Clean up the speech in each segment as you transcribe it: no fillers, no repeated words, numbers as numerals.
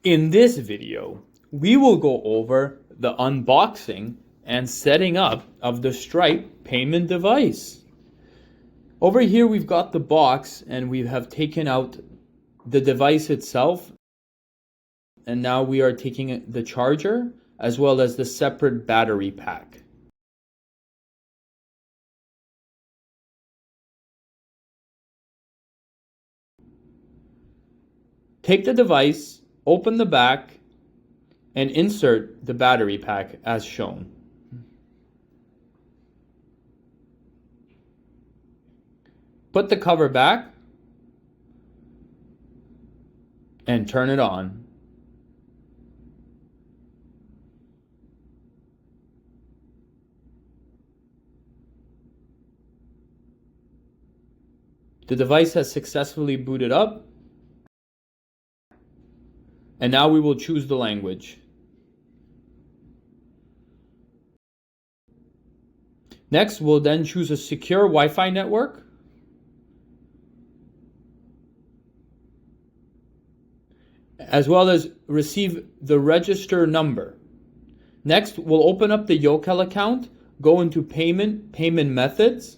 In this video, we will go over the unboxing and setting up of the Stripe payment device. Over here we've got the box and we have taken out the device itself, and now we are taking the charger as well as the separate battery pack. Take the device, open the back, and insert the battery pack as shown. Put the cover back and turn it on. The device has successfully booted up, and now we will choose the language. Next, we'll then choose a secure Wi-Fi network. As well as receive the register number. Next, we'll open up the Yocale account, go into payment methods,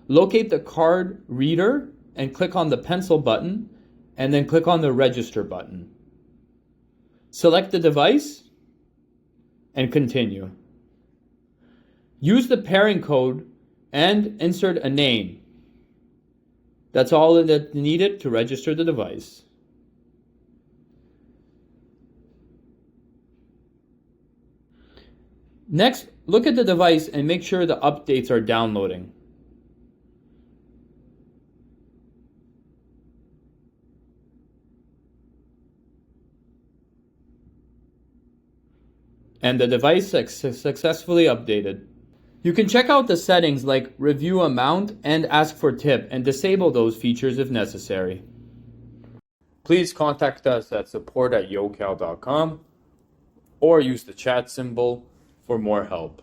locate the card reader, and click on the pencil button, and then click on the register button. Select the device, and continue. Use the pairing code and insert a name. That's all that's needed to register the device. Next, look at the device and make sure the updates are downloading. And the device successfully updated. You can check out the settings like review amount and ask for tip and disable those features if necessary. Please contact us at support@yocale.com or use the chat symbol for more help.